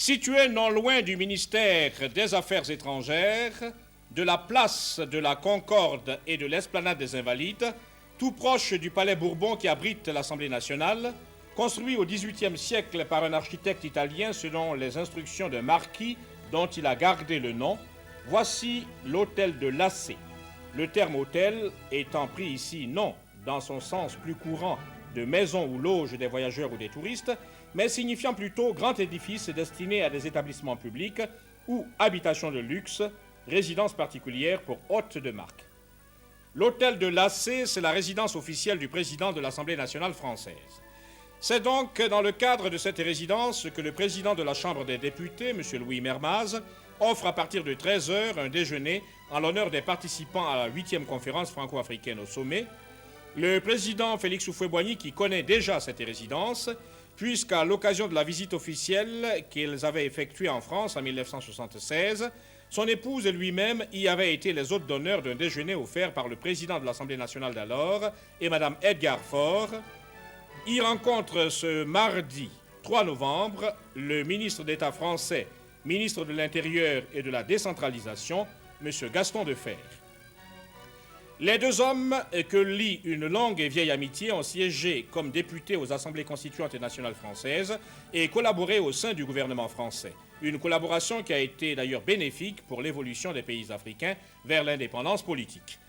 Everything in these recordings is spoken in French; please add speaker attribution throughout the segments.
Speaker 1: Situé non loin du ministère des Affaires étrangères, de la place de la Concorde et de l'esplanade des Invalides, tout proche du palais Bourbon qui abrite l'Assemblée nationale, construit au XVIIIe siècle par un architecte italien selon les instructions d'un marquis dont il a gardé le nom, voici l'hôtel de Lassé. Le terme hôtel étant pris ici non dans son sens plus courant de maison ou loge des voyageurs ou des touristes, mais signifiant plutôt grand édifice destiné à des établissements publics ou habitations de luxe, résidence particulière pour hôtes de marque. L'hôtel de Lassé, c'est la résidence officielle du président de l'Assemblée nationale française. C'est donc dans le cadre de cette résidence que le président de la Chambre des députés, M. Louis Mermaz, offre à partir de 13h un déjeuner en l'honneur des participants à la 8e conférence franco-africaine au sommet. Le président Félix Houphouët-Boigny, qui connaît déjà cette résidence, puisqu'à l'occasion de la visite officielle qu'ils avaient effectuée en France en 1976, son épouse et lui-même y avaient été les hôtes d'honneur d'un déjeuner offert par le président de l'Assemblée nationale d'alors et Mme Edgar Faure, y rencontre ce mardi 3 novembre le ministre d'État français, ministre de l'Intérieur et de la décentralisation, M. Gaston Defferre. Les deux hommes, que lie une longue et vieille amitié, ont siégé comme députés aux Assemblées constituantes et nationales françaises et collaboré au sein du gouvernement français. Une collaboration qui a été d'ailleurs bénéfique pour l'évolution des pays africains vers l'indépendance politique.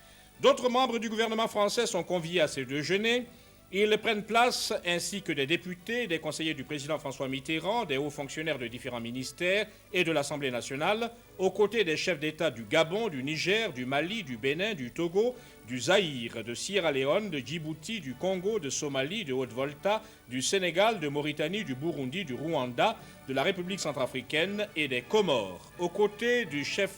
Speaker 1: D'autres membres du gouvernement français sont conviés à ce déjeuner. Ils prennent place, ainsi que des députés, des conseillers du président François Mitterrand, des hauts fonctionnaires de différents ministères et de l'Assemblée nationale, aux côtés des chefs d'État du Gabon, du Niger, du Mali, du Bénin, du Togo, du Zaïre, de Sierra Leone, de Djibouti, du Congo, de Somalie, de Haute-Volta, du Sénégal, de Mauritanie, du Burundi, du Rwanda, de la République centrafricaine et des Comores, aux côtés du chef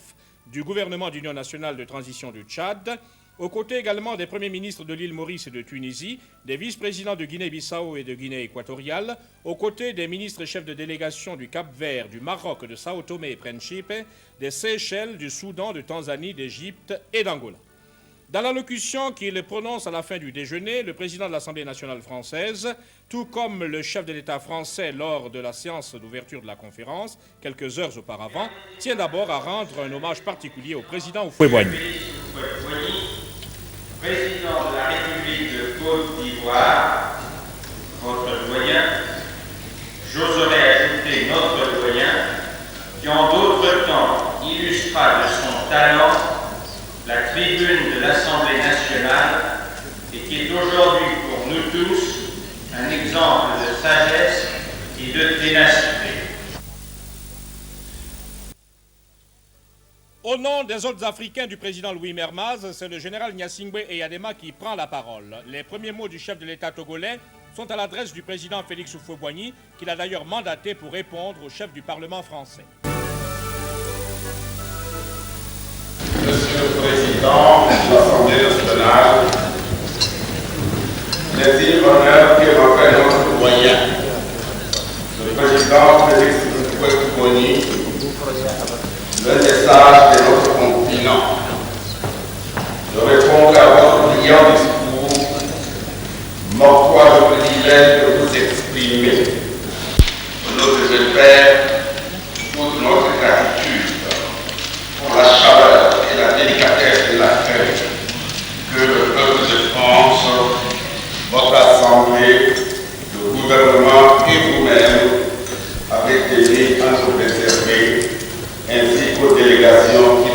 Speaker 1: du gouvernement d'union nationale de transition du Tchad, aux côtés également des premiers ministres de l'île Maurice et de Tunisie, des vice-présidents de Guinée-Bissau et de Guinée équatoriale, aux côtés des ministres et chefs de délégation du Cap-Vert, du Maroc, de Sao Tomé et Principe, des Seychelles, du Soudan, de Tanzanie, d'Égypte et d'Angola. Dans l'allocution qu'il prononce à la fin du déjeuner, le président de l'Assemblée nationale française, tout comme le chef de l'État français lors de la séance d'ouverture de la conférence, quelques heures auparavant, tient d'abord à rendre un hommage particulier au président Houphouët-Boigny.
Speaker 2: Président de la République de Côte d'Ivoire, votre doyen, j'oserais ajouter notre doyen, qui en d'autres temps illustra de son talent la tribune de l'Assemblée nationale et qui est aujourd'hui pour nous tous un exemple de sagesse et de ténacité.
Speaker 1: Au nom des autres Africains du président Louis Mermaz, c'est le général Gnassingbé Eyadema qui prend la parole. Les premiers mots du chef de l'État togolais sont à l'adresse du président Félix Houphouët-Boigny, qu'il a d'ailleurs mandaté pour répondre au chef du Parlement français.
Speaker 3: Monsieur le Président de l'Assemblée nationale, les et honneurs qui représentent notre doyen, le président Félix Houphouët-Boigny, l'un des sages de notre continent, de répondre à votre brillant discours, m'octroie le privilège de vous exprimer, au nom de je Père, toute notre gratitude pour la chaleur et la délicatesse de l'accueil que le peuple de France, votre Assemblée, le gouvernement et vous-même avez tenu à nous réserver, ainsi qu'aux délégations qui